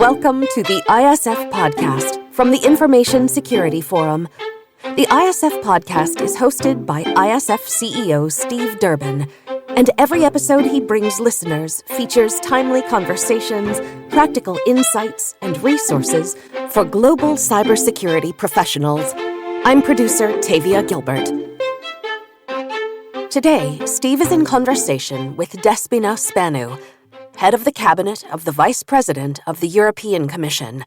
Welcome to the ISF podcast from the Information Security Forum. The ISF podcast is hosted by ISF CEO Steve Durbin, and every episode he brings listeners features timely conversations, practical insights, and resources for global cybersecurity professionals. I'm producer Tavia Gilbert. Today, Steve is in conversation with Despina Spanou, head of the cabinet of the Vice President of the European Commission.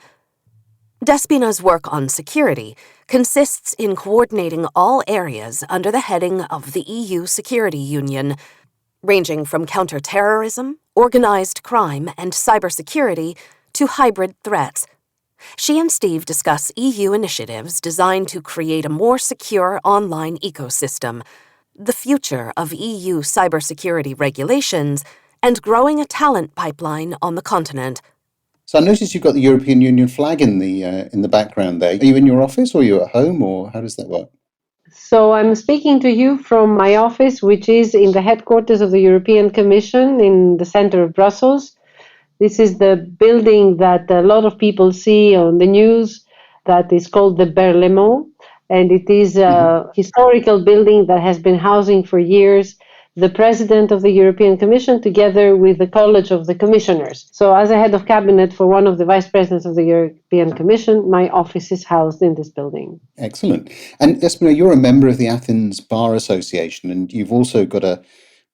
Despina's work on security consists in coordinating all areas under the heading of the EU Security Union, ranging from counter-terrorism, organized crime, and cybersecurity to hybrid threats. She and Steve discuss EU initiatives designed to create a more secure online ecosystem, the future of EU cybersecurity regulations, and growing a talent pipeline on the continent. So I noticed you've got the European Union flag in the background there. Are you in your office or are you at home, or how does that work? So I'm speaking to you from my office, which is in the headquarters of the European Commission in the center of Brussels. This is the building that a lot of people see on the news that is called the Berlaymont, and it is a historical building that has been housing for years the President of the European Commission together with the College of the Commissioners. So as a head of cabinet for one of the Vice Presidents of the European Commission, my office is housed in this building. Excellent. And Despina, you're a member of the Athens Bar Association, and you've also got a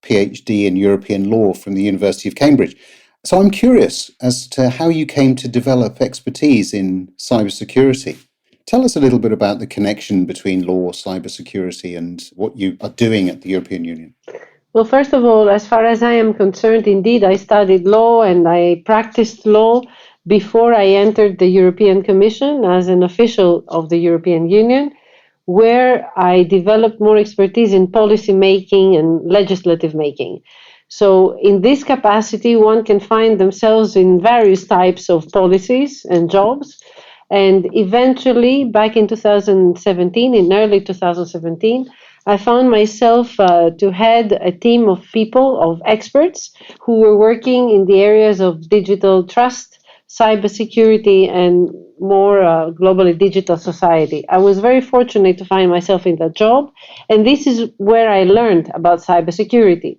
PhD in European law from the University of Cambridge. So I'm curious as to how you came to develop expertise in cybersecurity. Tell us a little bit about the connection between law, cybersecurity, and what you are doing at the European Union. Well, first of all, as far as I am concerned, indeed, I studied law and I practiced law before I entered the European Commission as an official of the European Union, where I developed more expertise in policy making and legislative making. So in this capacity, one can find themselves in various types of policies and jobs. And eventually, back in 2017, in early 2017, I found myself to head a team of people, of experts, who were working in the areas of digital trust, cybersecurity, and more globally digital society. I was very fortunate to find myself in that job, and this is where I learned about cybersecurity,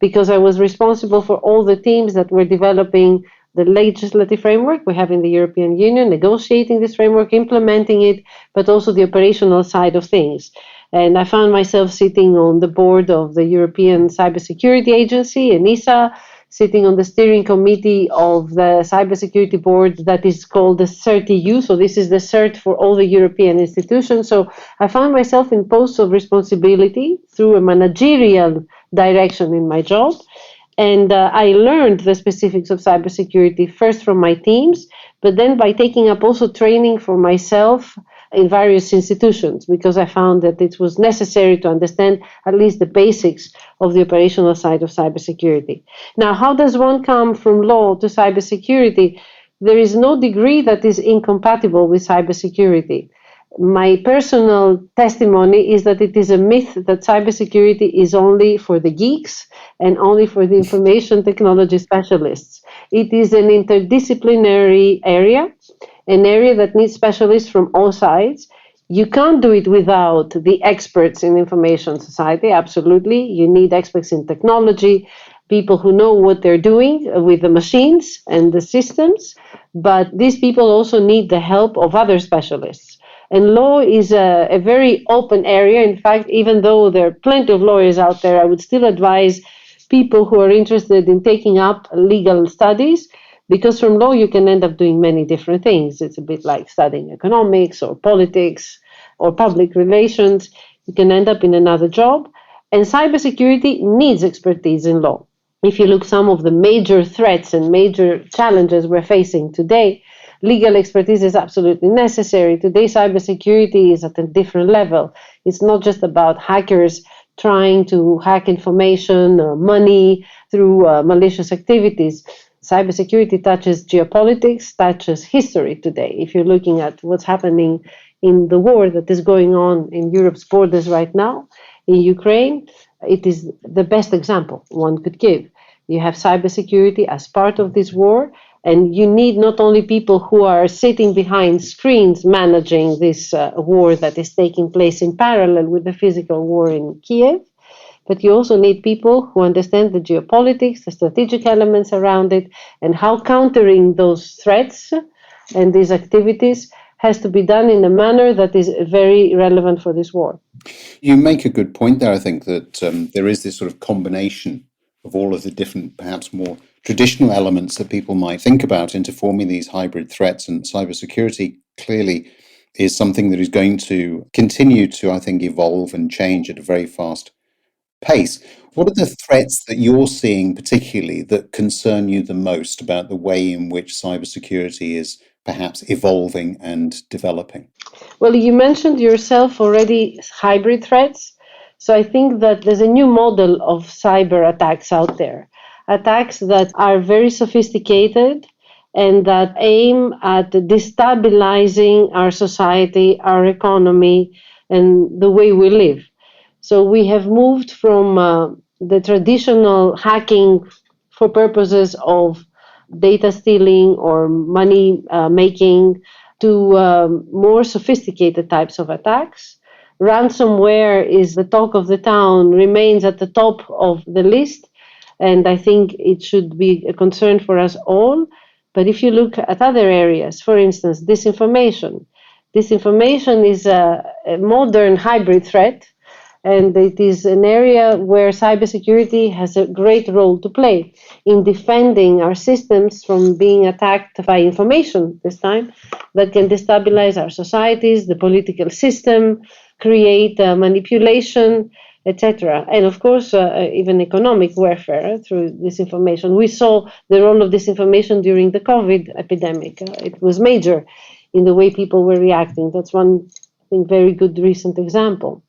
because I was responsible for all the teams that were developing the legislative framework we have in the European Union, negotiating this framework, implementing it, but also the operational side of things. And I found myself sitting on the board of the European Cybersecurity Agency, ENISA, sitting on the steering committee of the cybersecurity board that is called the CERT-EU. So this is the CERT for all the European institutions. So I found myself in posts of responsibility through a managerial direction in my job. And I learned the specifics of cybersecurity first from my teams, but then by taking up also training for myself in various institutions, because I found that it was necessary to understand at least the basics of the operational side of cybersecurity. Now, how does one come from law to cybersecurity? There is no degree that is incompatible with cybersecurity. My personal testimony is that it is a myth that cybersecurity is only for the geeks and only for the information technology specialists. It is an interdisciplinary area, an area that needs specialists from all sides. You can't do it without the experts in information society, absolutely. You need experts in technology, people who know what they're doing with the machines and the systems, but these people also need the help of other specialists. And law is a very open area. In fact, even though there are plenty of lawyers out there, I would still advise people who are interested in taking up legal studies, because from law you can end up doing many different things. It's a bit like studying economics or politics or public relations. You can end up in another job. And cybersecurity needs expertise in law. If you look some of the major threats and major challenges we're facing today, legal expertise is absolutely necessary. Today, cybersecurity is at a different level. It's not just about hackers trying to hack information or money through malicious activities. Cybersecurity touches geopolitics, touches history today. If you're looking at what's happening in the war that is going on in Europe's borders right now, in Ukraine, it is the best example one could give. You have cybersecurity as part of this war, And you need not only people who are sitting behind screens managing this war that is taking place in parallel with the physical war in Kiev, but you also need people who understand the geopolitics, the strategic elements around it, and how countering those threats and these activities has to be done in a manner that is very relevant for this war. You make a good point there, I think, that there is this sort of combination of all of the different, perhaps more traditional elements that people might think about into forming these hybrid threats, and cybersecurity clearly is something that is going to continue to, I think, evolve and change at a very fast pace. What are the threats that you're seeing particularly that concern you the most about the way in which cybersecurity is perhaps evolving and developing? Well, you mentioned yourself already hybrid threats. So I think that there's a new model of cyber attacks out there. Attacks that are very sophisticated and that aim at destabilizing our society, our economy, and the way we live. So we have moved from the traditional hacking for purposes of data stealing or money making to more sophisticated types of attacks. Ransomware is the talk of the town, remains at the top of the list, and I think it should be a concern for us all. But if you look at other areas, for instance, disinformation. Disinformation is a modern hybrid threat, and it is an area where cybersecurity has a great role to play in defending our systems from being attacked by information this time that can destabilize our societies, the political system, create manipulation, etc. And of course, even economic warfare through disinformation. We saw the role of disinformation during the COVID epidemic. It was major in the way people were reacting. That's one, I think, very good recent example.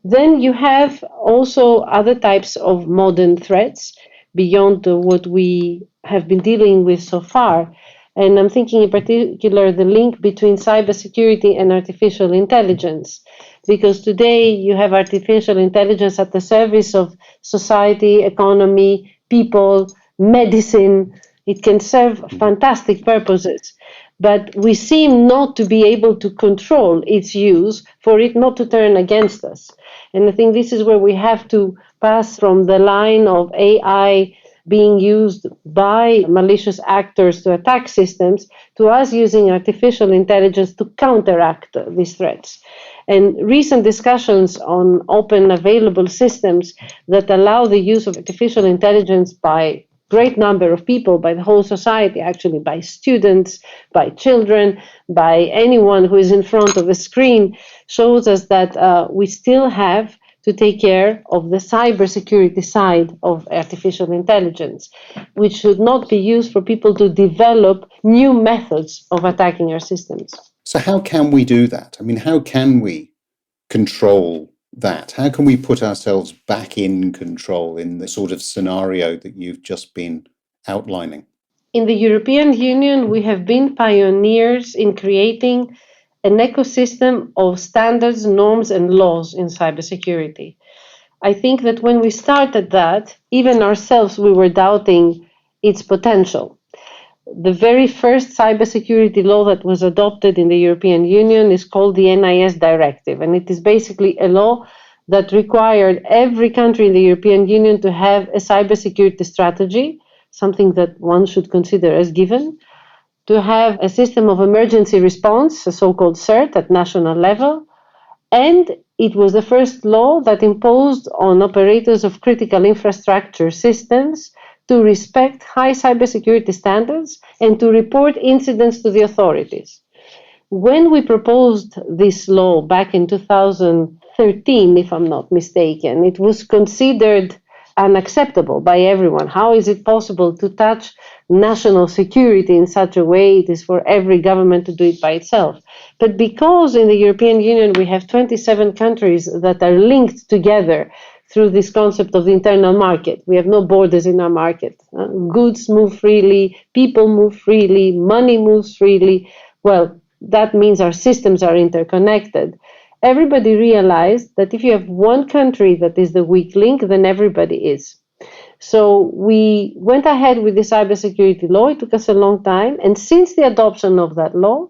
Then you have also other types of modern threats beyond what we have been dealing with so far. And I'm thinking in particular the link between cybersecurity and artificial intelligence. Because today you have artificial intelligence at the service of society, economy, people, medicine. It can serve fantastic purposes. But we seem not to be able to control its use for it not to turn against us. And I think this is where we have to pass from the line of AI being used by malicious actors to attack systems to us using artificial intelligence to counteract these threats. And recent discussions on open available systems that allow the use of artificial intelligence by great number of people, by the whole society, actually by students, by children, by anyone who is in front of a screen, shows us that we still have to take care of the cybersecurity side of artificial intelligence, which should not be used for people to develop new methods of attacking our systems. So how can we do that? I mean, how can we control that? How can we put ourselves back in control in the sort of scenario that you've just been outlining? In the European Union, we have been pioneers in creating an ecosystem of standards, norms, and laws in cybersecurity. I think that when we started that, even ourselves, we were doubting its potential. The very first cybersecurity law that was adopted in the European Union is called the NIS Directive, and it is basically a law that required every country in the European Union to have a cybersecurity strategy, something that one should consider as given, to have a system of emergency response, a so-called CERT at national level, and it was the first law that imposed on operators of critical infrastructure systems to respect high cybersecurity standards and to report incidents to the authorities. When we proposed this law back in 2013, if I'm not mistaken, it was considered unacceptable by everyone. How is it possible to touch national security in such a way? It is for every government to do it by itself. But because in the European Union we have 27 countries that are linked together through this concept of the internal market. We have no borders in our market. Goods move freely, people move freely, money moves freely. Well, that means our systems are interconnected. Everybody realized that if you have one country that is the weak link, then everybody is. So we went ahead with the cybersecurity law. It took us a long time. And since the adoption of that law,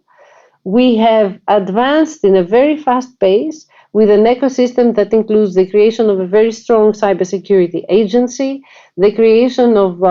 we have advanced in a very fast pace with an ecosystem that includes the creation of a very strong cybersecurity agency, the creation of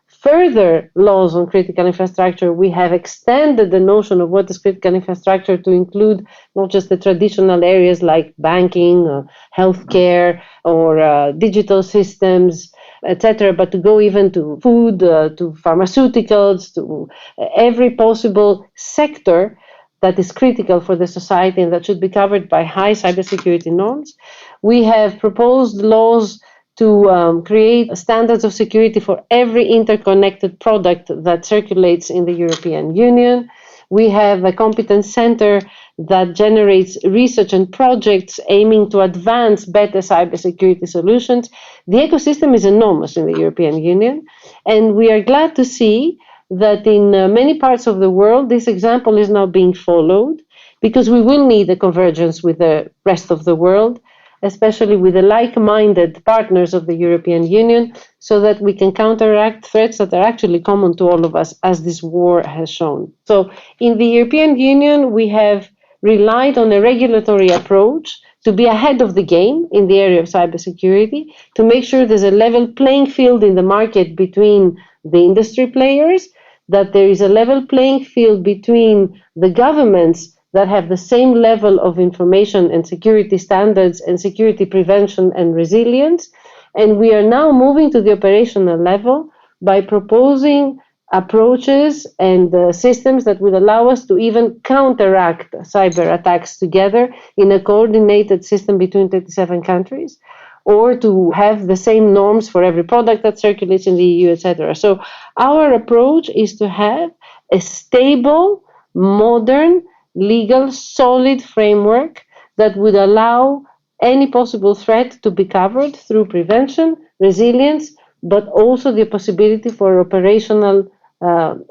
further laws on critical infrastructure. We have extended the notion of what is critical infrastructure to include not just the traditional areas like banking, healthcare, or digital systems, etc., but to go even to food, to pharmaceuticals, to every possible sector that is critical for the society and that should be covered by high cybersecurity norms. We have proposed laws to create standards of security for every interconnected product that circulates in the European Union. We have a competence center that generates research and projects aiming to advance better cybersecurity solutions. The ecosystem is enormous in the European Union, and we are glad to see that in many parts of the world, this example is now being followed, because we will need a convergence with the rest of the world, especially with the like-minded partners of the European Union, so that we can counteract threats that are actually common to all of us, as this war has shown. So in the European Union, we have relied on a regulatory approach to be ahead of the game in the area of cybersecurity, to make sure there's a level playing field in the market between the industry players, that there is a level playing field between the governments that have the same level of information and security standards and security prevention and resilience. And we are now moving to the operational level by proposing approaches and systems that will allow us to even counteract cyber attacks together in a coordinated system between 37 countries, or to have the same norms for every product that circulates in the EU, etc. So our approach is to have a stable, modern, legal, solid framework that would allow any possible threat to be covered through prevention, resilience, but also the possibility for operational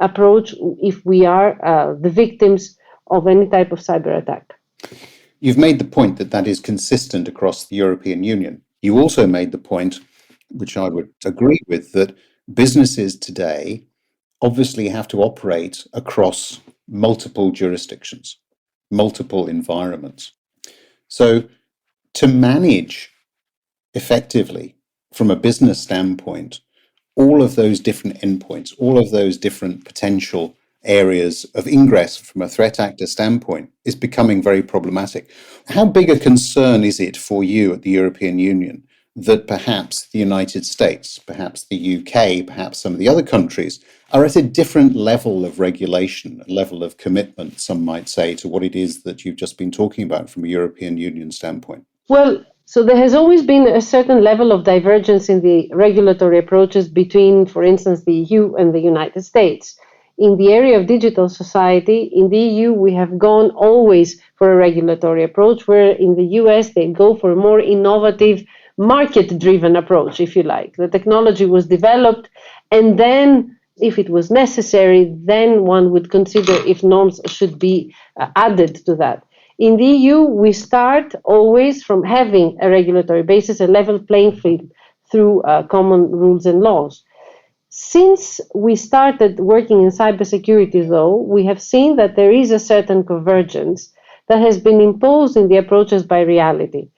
approach if we are the victims of any type of cyber attack. You've made the point that that is consistent across the European Union. You also made the point, which I would agree with, that businesses today obviously have to operate across multiple jurisdictions, multiple environments. So to manage effectively from a business standpoint, all of those different endpoints, all of those different potential areas of ingress from a threat actor standpoint is becoming very problematic. How big a concern is it for you at the European Union that perhaps the United States, perhaps the UK, perhaps some of the other countries are at a different level of regulation, a level of commitment, some might say, to what it is that you've just been talking about from a European Union standpoint? Well, so there has always been a certain level of divergence in the regulatory approaches between, for instance, the EU and the United States. In the area of digital society, in the EU, we have gone always for a regulatory approach, where in the US, they go for a more innovative, market-driven approach, if you like. The technology was developed, and then, if it was necessary, then one would consider if norms should be added to that. In the EU, we start always from having a regulatory basis, a level playing field through common rules and laws. Since we started working in cybersecurity, though, we have seen that there is a certain convergence that has been imposed in the approaches by reality.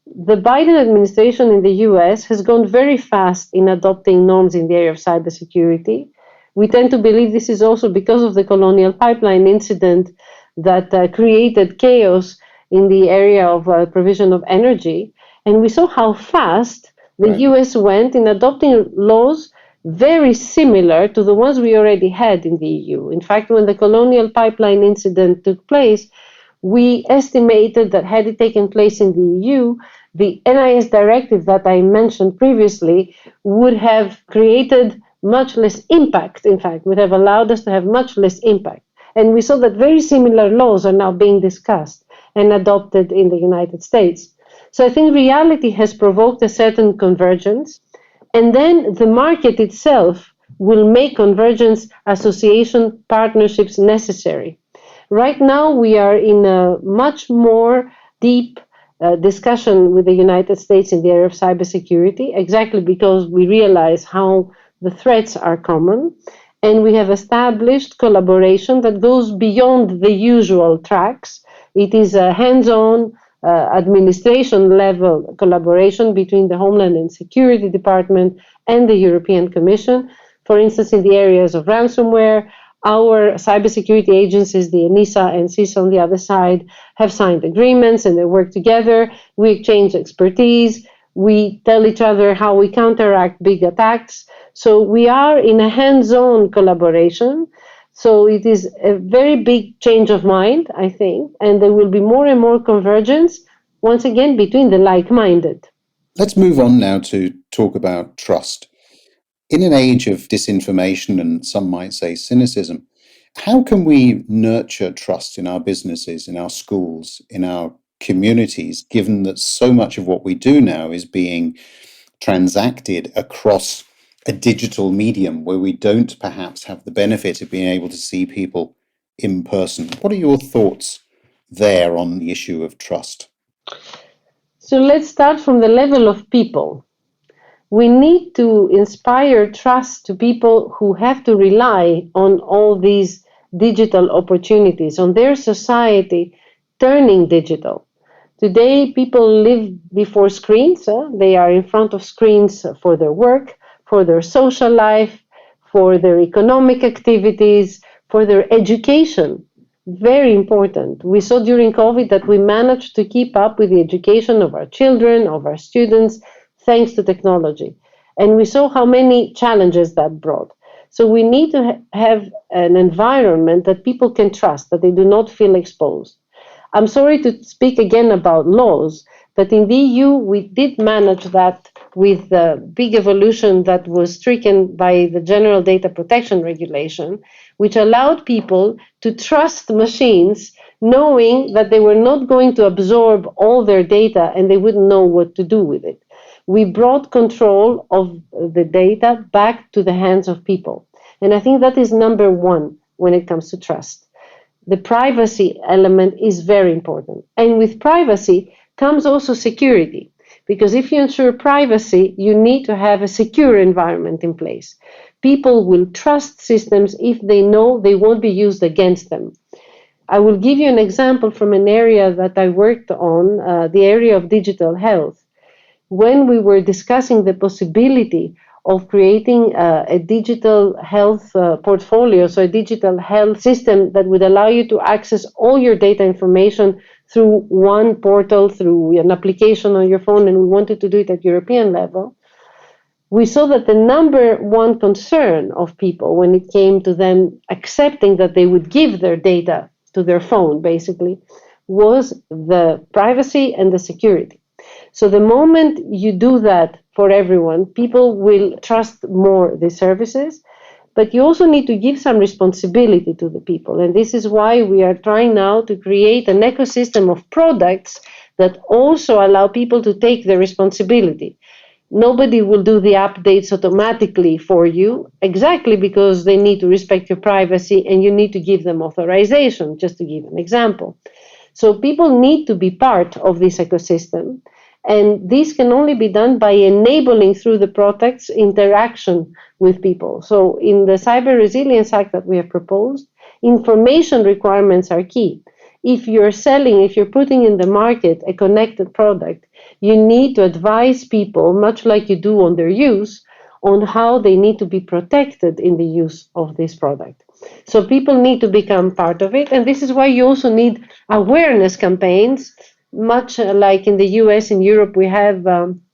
The Biden administration in the US has gone very fast in adopting norms in the area of cybersecurity. We tend to believe this is also because of the Colonial Pipeline incident that created chaos in the area of provision of energy. And we saw how fast the US went in adopting laws very similar to the ones we already had in the EU. In fact, when the Colonial Pipeline incident took place, we estimated that had it taken place in the EU, the NIS directive that I mentioned previously would have created much less impact, in fact, would have allowed us to have much less impact. And we saw that very similar laws are now being discussed and adopted in the United States. So I think reality has provoked a certain convergence, and then the market itself will make convergence association partnerships necessary. Right now, we are in a much more deep discussion with the United States in the area of cybersecurity, exactly because we realize how the threats are common. And we have established collaboration that goes beyond the usual tracks. It is a hands-on administration level collaboration between the Homeland and Security Department and the European Commission. For instance, in the areas of ransomware, our cybersecurity agencies, the ENISA and CISA on the other side, have signed agreements and they work together. We exchange expertise. We tell each other how we counteract big attacks. So we are in a hands-on collaboration. So it is a very big change of mind, I think, and there will be more and more convergence, once again, between the like-minded. Let's move on now to talk about trust. In an age of disinformation and some might say cynicism, how can we nurture trust in our businesses, in our schools, in our communities, given that so much of what we do now is being transacted across a digital medium where we don't perhaps have the benefit of being able to see people in person? What are your thoughts there on the issue of trust? So let's start from the level of people. We need to inspire trust to people who have to rely on all these digital opportunities, on their society turning digital. Today, people live before screens. They are in front of screens for their work, for their social life, for their economic activities, for their education. Very important. We saw during COVID that we managed to keep up with the education of our children, of our students, thanks to technology. And we saw how many challenges that brought. So we need to have an environment that people can trust, that they do not feel exposed. I'm sorry to speak again about laws, but in the EU, we did manage that with the big evolution that was stricken by the General Data Protection Regulation, which allowed people to trust machines, knowing that they were not going to absorb all their data and they wouldn't know what to do with it. We brought control of the data back to the hands of people. And I think that is number one when it comes to trust. The privacy element is very important. And with privacy comes also security. Because if you ensure privacy, you need to have a secure environment in place. People will trust systems if they know they won't be used against them. I will give you an example from an area that I worked on, the area of digital health. When we were discussing the possibility of creating a digital health portfolio, so a digital health system that would allow you to access all your data information through one portal, through an application on your phone, and we wanted to do it at European level, we saw that the number one concern of people when it came to them accepting that they would give their data to their phone, basically, was the privacy and the security. So the moment you do that for everyone, people will trust more the services, but you also need to give some responsibility to the people. And this is why we are trying now to create an ecosystem of products that also allow people to take the responsibility. Nobody will do the updates automatically for you, exactly because they need to respect your privacy and you need to give them authorization, just to give an example. So people need to be part of this ecosystem. And this can only be done by enabling through the products interaction with people. So in the Cyber Resilience Act that we have proposed, information requirements are key. If you're putting in the market a connected product, you need to advise people, much like you do on their use, on how they need to be protected in the use of this product. So people need to become part of it. And this is why you also need awareness campaigns. Much like in the US, in Europe, we have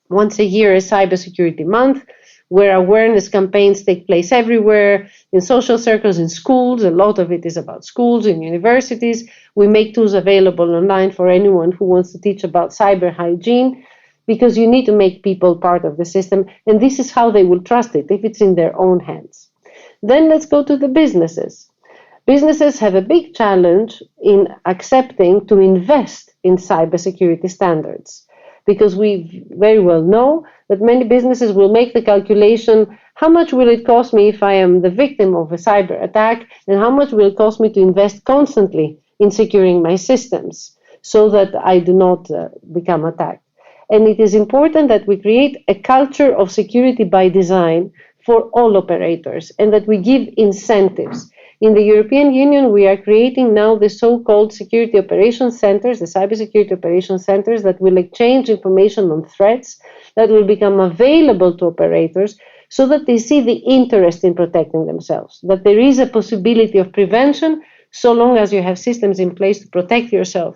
once a year a cybersecurity month where awareness campaigns take place everywhere, in social circles, in schools. A lot of it is about schools and universities. We make tools available online for anyone who wants to teach about cyber hygiene, because you need to make people part of the system. And this is how they will trust it, if it's in their own hands. Then let's go to the businesses. Businesses have a big challenge in accepting to invest in cybersecurity standards, because we very well know that many businesses will make the calculation, how much will it cost me if I am the victim of a cyber attack, and how much will it cost me to invest constantly in securing my systems? so that I do not become attacked. And it is important that we create a culture of security by design for all operators and that we give incentives. In the European Union, we are creating now the so-called security operations centers, the cybersecurity operations centers that will exchange information on threats that will become available to operators so that they see the interest in protecting themselves, that there is a possibility of prevention so long as you have systems in place to protect yourself.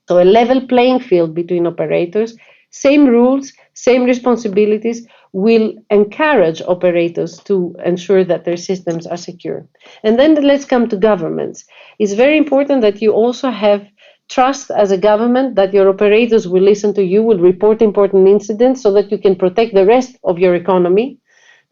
So a level playing field between operators, same rules, same responsibilities will encourage operators to ensure that their systems are secure. And then let's come to governments. It's very important that you also have trust as a government that your operators will listen to you, will report important incidents so that you can protect the rest of your economy.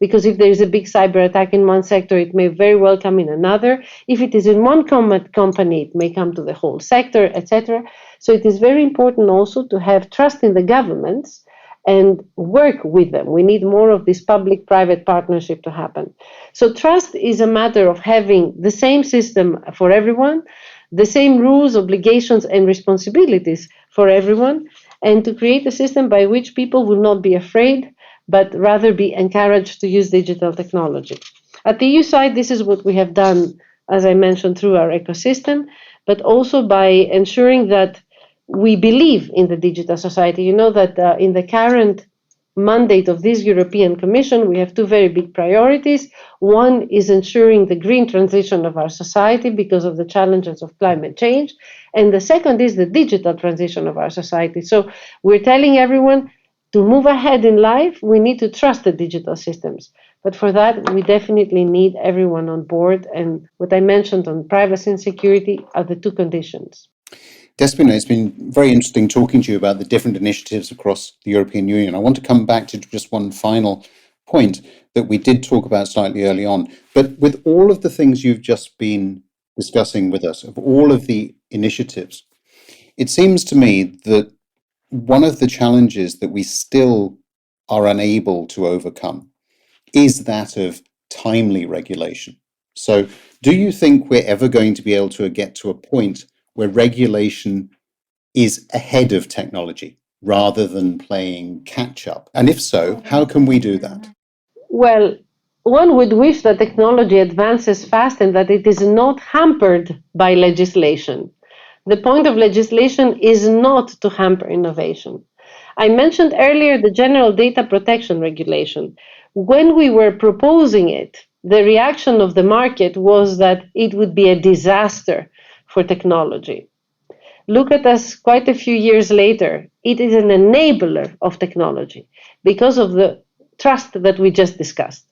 Because if there is a big cyber attack in one sector, it may very well come in another. If it is in one company, it may come to the whole sector, etc. So it is very important also to have trust in the governments and work with them. We need more of this public-private partnership to happen. So trust is a matter of having the same system for everyone, the same rules, obligations, and responsibilities for everyone, and to create a system by which people will not be afraid, but rather be encouraged to use digital technology. At the EU side, this is what we have done, as I mentioned, through our ecosystem, but also by ensuring that we believe in the digital society. You know that in the current mandate of this European Commission, we have two very big priorities. One is ensuring the green transition of our society because of the challenges of climate change. And the second is the digital transition of our society. So we're telling everyone, to move ahead in life, we need to trust the digital systems. But for that, we definitely need everyone on board. And what I mentioned on privacy and security are the two conditions. Despina, it's been very interesting talking to you about the different initiatives across the European Union. I want to come back to just one final point that we did talk about slightly early on. But with all of the things you've just been discussing with us, of all of the initiatives, it seems to me that one of the challenges that we still are unable to overcome is that of timely regulation. So do you think we're ever going to be able to get to a point where regulation is ahead of technology rather than playing catch up? And if so, how can we do that? Well, one would wish that technology advances fast and that it is not hampered by legislation. The point of legislation is not to hamper innovation. I mentioned earlier the General Data Protection Regulation. When we were proposing it, the reaction of the market was that it would be a disaster for technology. Look at us quite a few years later. It is an enabler of technology because of the trust that we just discussed.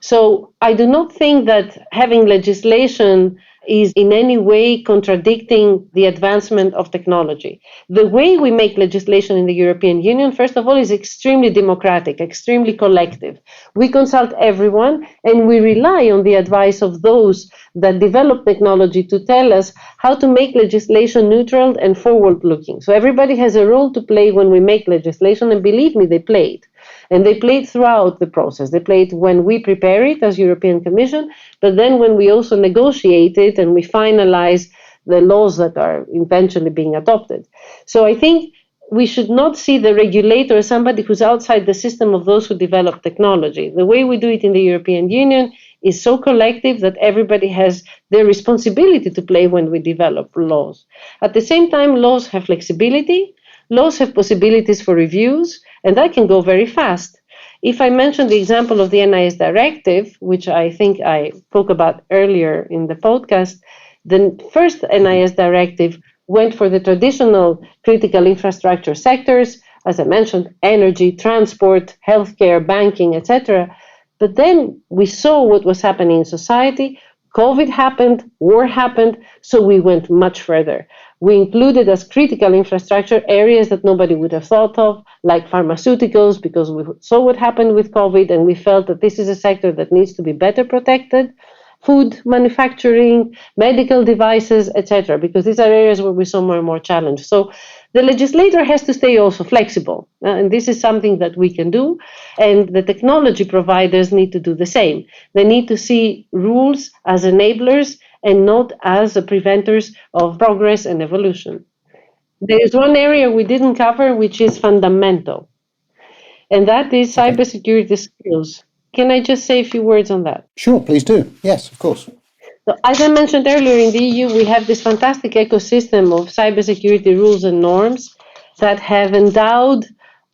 So I do not think that having legislation is in any way contradicting the advancement of technology. The way we make legislation in the European Union, first of all, is extremely democratic, extremely collective. We consult everyone and we rely on the advice of those that develop technology to tell us how to make legislation neutral and forward-looking. So everybody has a role to play when we make legislation, and believe me, they play it. And they play it throughout the process. They play it when we prepare it as European Commission, but then when we also negotiate it and we finalize the laws that are eventually being adopted. So I think we should not see the regulator as somebody who's outside the system of those who develop technology. The way we do it in the European Union is so collective that everybody has their responsibility to play when we develop laws. At the same time, laws have flexibility, laws have possibilities for reviews, and that can go very fast. If I mention the example of the NIS directive, which I think I spoke about earlier in the podcast, the first NIS directive went for the traditional critical infrastructure sectors, as I mentioned, energy, transport, healthcare, banking, etc. But then we saw what was happening in society. COVID happened, war happened, so we went much further. We included as critical infrastructure areas that nobody would have thought of, like pharmaceuticals, because we saw what happened with COVID and we felt that this is a sector that needs to be better protected. Food manufacturing, medical devices, etc., because these are areas where we saw more and more challenge. So the legislator has to stay also flexible, and this is something that we can do, and the technology providers need to do the same. They need to see rules as enablers and not as preventers of progress and evolution. There is one area we didn't cover, which is fundamental, and that is Okay. cybersecurity skills. Can I just say a few words on that? Sure, please do. Yes, of course. So, as I mentioned earlier, in the EU, we have this fantastic ecosystem of cybersecurity rules and norms that have endowed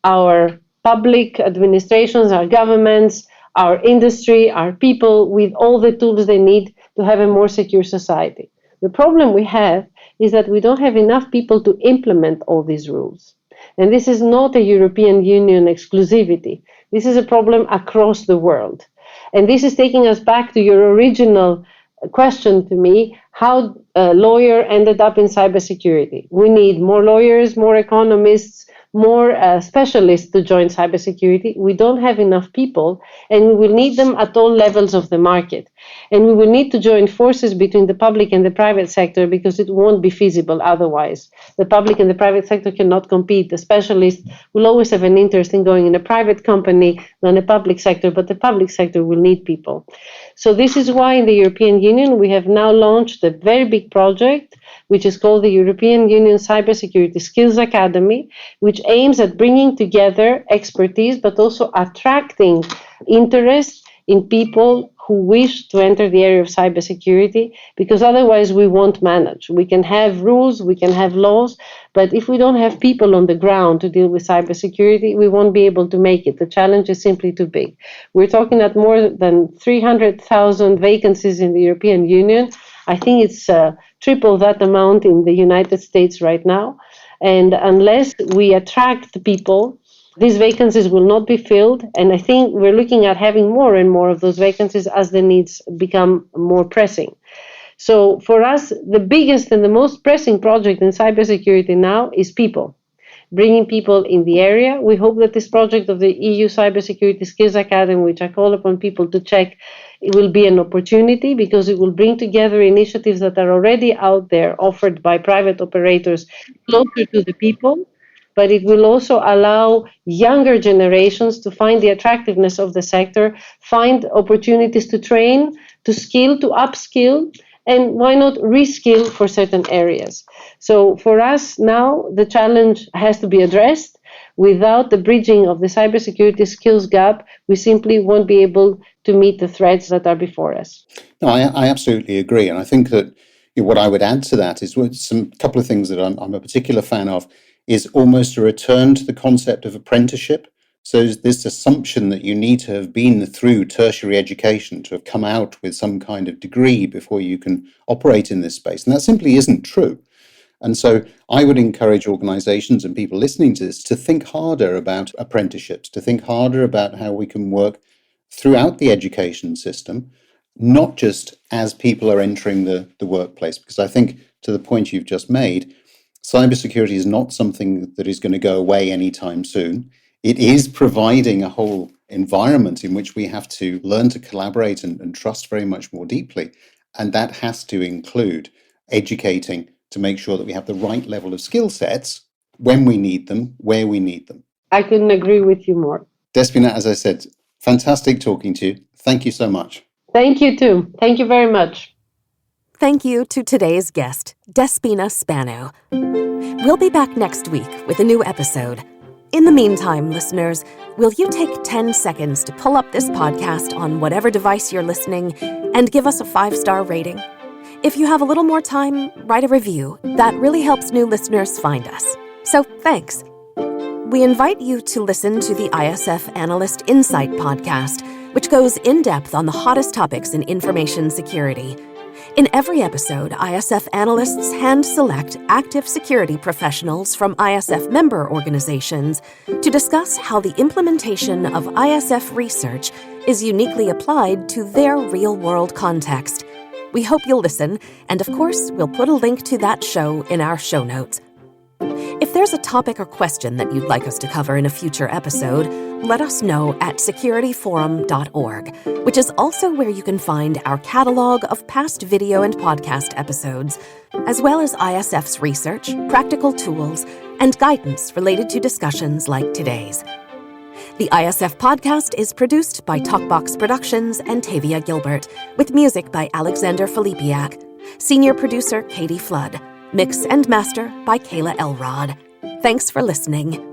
our public administrations, our governments, our industry, our people with all the tools they need to have a more secure society. The problem we have is that we don't have enough people to implement all these rules. And this is not a European Union exclusivity. This is a problem across the world. And this is taking us back to your original question to me, how a lawyer ended up in cybersecurity. We need more lawyers, more economists, more specialists to join cybersecurity. We don't have enough people, and we will need them at all levels of the market. And we will need to join forces between the public and the private sector because it won't be feasible otherwise. The public and the private sector cannot compete. The specialists will always have an interest in going in a private company than a public sector, but the public sector will need people. So this is why in the European Union we have now launched a very big project which is called the European Union Cybersecurity Skills Academy, which aims at bringing together expertise but also attracting interest in people who wish to enter the area of cybersecurity, because otherwise we won't manage. We can have rules, we can have laws, but if we don't have people on the ground to deal with cybersecurity, we won't be able to make it. The challenge is simply too big. We're talking at more than 300,000 vacancies in the European Union. I think it's triple that amount in the United States right now. And unless we attract people, these vacancies will not be filled. And I think we're looking at having more and more of those vacancies as the needs become more pressing. So for us, the biggest and the most pressing project in cybersecurity now is people. Bringing people in the area. We hope that this project of the EU Cybersecurity Skills Academy, which I call upon people to check, it will be an opportunity because it will bring together initiatives that are already out there offered by private operators closer to the people, but it will also allow younger generations to find the attractiveness of the sector, find opportunities to train, to skill, to upskill, and why not reskill for certain areas. So for us now, the challenge has to be addressed. Without the bridging of the cybersecurity skills gap, we simply won't be able to meet the threats that are before us. No, I absolutely agree. And I think that what I would add to that is some couple of things that I'm a particular fan of is almost a return to the concept of apprenticeship. So this assumption that you need to have been through tertiary education to have come out with some kind of degree before you can operate in this space. And that simply isn't true. And so I would encourage organizations and people listening to this to think harder about apprenticeships, to think harder about how we can work throughout the education system, not just as people are entering the workplace. Because I think, to the point you've just made, cybersecurity is not something that is going to go away anytime soon. It is providing a whole environment in which we have to learn to collaborate and trust very much more deeply. And that has to include educating to make sure that we have the right level of skill sets when we need them, where we need them. I couldn't agree with you more. Despina, as I said, fantastic talking to you. Thank you so much. Thank you too. Thank you very much. Thank you to today's guest, Despina Spanou. We'll be back next week with a new episode. In the meantime, listeners, will you take 10 seconds to pull up this podcast on whatever device you're listening and give us a 5-star rating? If you have a little more time, write a review. That really helps new listeners find us. So thanks. We invite you to listen to the ISF Analyst Insight podcast, which goes in-depth on the hottest topics in information security. In every episode, ISF analysts hand-select active security professionals from ISF member organizations to discuss how the implementation of ISF research is uniquely applied to their real-world context. We hope you'll listen, and of course, we'll put a link to that show in our show notes. If there's a topic or question that you'd like us to cover in a future episode, let us know at securityforum.org, which is also where you can find our catalog of past video and podcast episodes, as well as ISF's research, practical tools, and guidance related to discussions like today's. The ISF podcast is produced by Talkbox Productions and Tavia Gilbert, with music by Alexander Filipiak, senior producer Katie Flood. Mix and master by Kayla Elrod. Thanks for listening.